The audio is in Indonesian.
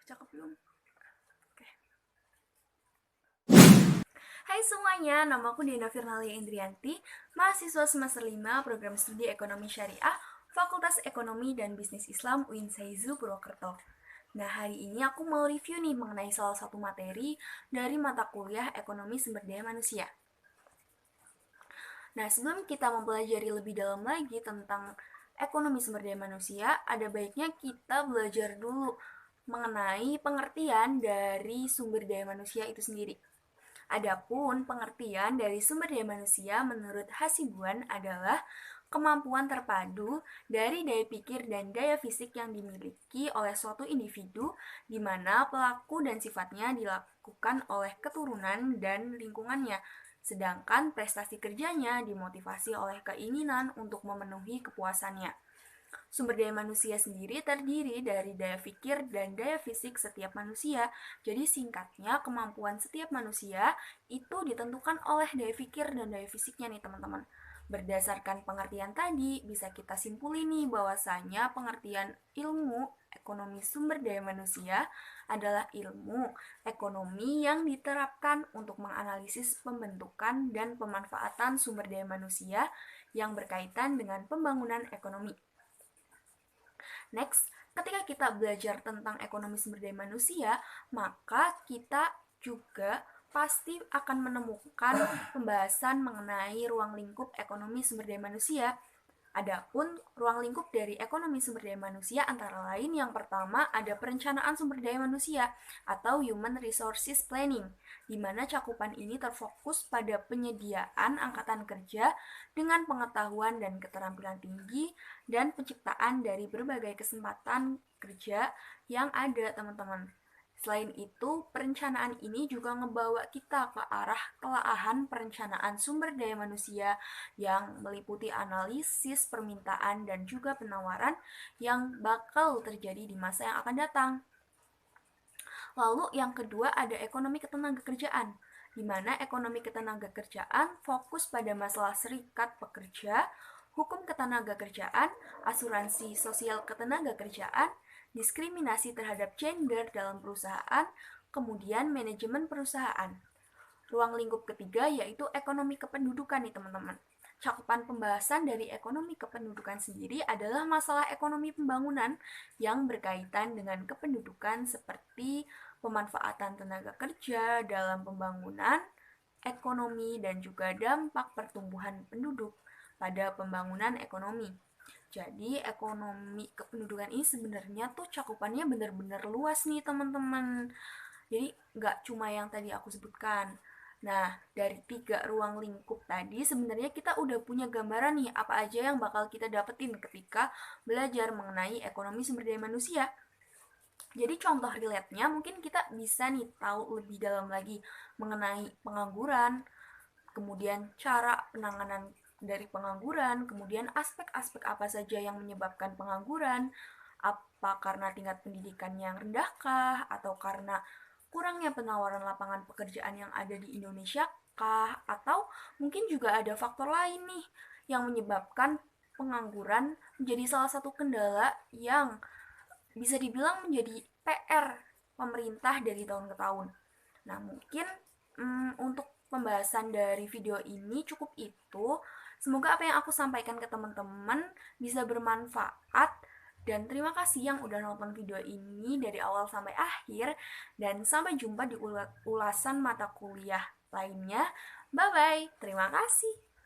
Cakep belum? Oke. Hai semuanya, nama aku Dina Firnalia Indrianti, mahasiswa semester 5 Program Studi Ekonomi Syariah, Fakultas Ekonomi dan Bisnis Islam UIN Saizu Purwokerto. Nah, hari ini aku mau review nih mengenai salah satu materi dari mata kuliah Ekonomi Sumber Daya Manusia. Nah, sebelum kita mempelajari lebih dalam lagi tentang ekonomi sumber daya manusia, ada baiknya kita belajar dulu mengenai pengertian dari sumber daya manusia itu sendiri. Adapun pengertian dari sumber daya manusia menurut Hasibuan adalah kemampuan terpadu dari daya pikir dan daya fisik yang dimiliki oleh suatu individu di mana pelaku dan sifatnya dilakukan oleh keturunan dan lingkungannya, sedangkan prestasi kerjanya dimotivasi oleh keinginan untuk memenuhi kepuasannya. Sumber daya manusia sendiri terdiri dari daya pikir dan daya fisik setiap manusia. Jadi singkatnya, kemampuan setiap manusia itu ditentukan oleh daya pikir dan daya fisiknya nih teman-teman. Berdasarkan pengertian tadi, bisa kita simpulin nih bahwasanya pengertian ilmu ekonomi sumber daya manusia adalah ilmu ekonomi yang diterapkan untuk menganalisis pembentukan dan pemanfaatan sumber daya manusia yang berkaitan dengan pembangunan ekonomi. Next, ketika kita belajar tentang ekonomi sumber daya manusia, maka kita juga pasti akan menemukan pembahasan mengenai ruang lingkup ekonomi sumber daya manusia. Adapun ruang lingkup dari ekonomi sumber daya manusia antara lain yang pertama ada perencanaan sumber daya manusia atau Human Resources Planning, di mana cakupan ini terfokus pada penyediaan angkatan kerja dengan pengetahuan dan keterampilan tinggi dan penciptaan dari berbagai kesempatan kerja yang ada, teman-teman. Selain itu, perencanaan ini juga ngebawa kita ke arah kelaahan perencanaan sumber daya manusia yang meliputi analisis permintaan dan juga penawaran yang bakal terjadi di masa yang akan datang. Lalu yang kedua ada ekonomi ketenagakerjaan, di mana ekonomi ketenagakerjaan fokus pada masalah serikat pekerja, hukum ketenagakerjaan, asuransi sosial ketenagakerjaan, diskriminasi terhadap gender dalam perusahaan, kemudian manajemen perusahaan. Ruang lingkup ketiga yaitu ekonomi kependudukan nih teman-teman. Cakupan pembahasan dari ekonomi kependudukan sendiri adalah masalah ekonomi pembangunan yang berkaitan dengan kependudukan seperti pemanfaatan tenaga kerja dalam pembangunan, ekonomi, dan juga dampak pertumbuhan penduduk pada pembangunan ekonomi. Jadi ekonomi kependudukan ini sebenarnya tuh cakupannya benar-benar luas nih teman-teman. Jadi nggak cuma yang tadi aku sebutkan. Nah, dari 3 ruang lingkup tadi sebenarnya kita udah punya gambaran nih apa aja yang bakal kita dapetin ketika belajar mengenai ekonomi sumber daya manusia. Jadi contoh relate-nya mungkin kita bisa nih tahu lebih dalam lagi mengenai pengangguran, kemudian cara penanganan dari pengangguran, kemudian aspek-aspek apa saja yang menyebabkan pengangguran, apa karena tingkat pendidikan yang rendahkah, atau karena kurangnya penawaran lapangan pekerjaan yang ada di Indonesia kah, atau mungkin juga ada faktor lain nih yang menyebabkan pengangguran menjadi salah satu kendala yang bisa dibilang menjadi PR pemerintah dari tahun ke tahun. Nah, mungkin untuk pembahasan dari video ini cukup itu. Semoga apa yang aku sampaikan ke teman-teman bisa bermanfaat. Dan terima kasih yang udah nonton video ini dari awal sampai akhir. Dan sampai jumpa di ulasan mata kuliah lainnya. Bye-bye. Terima kasih.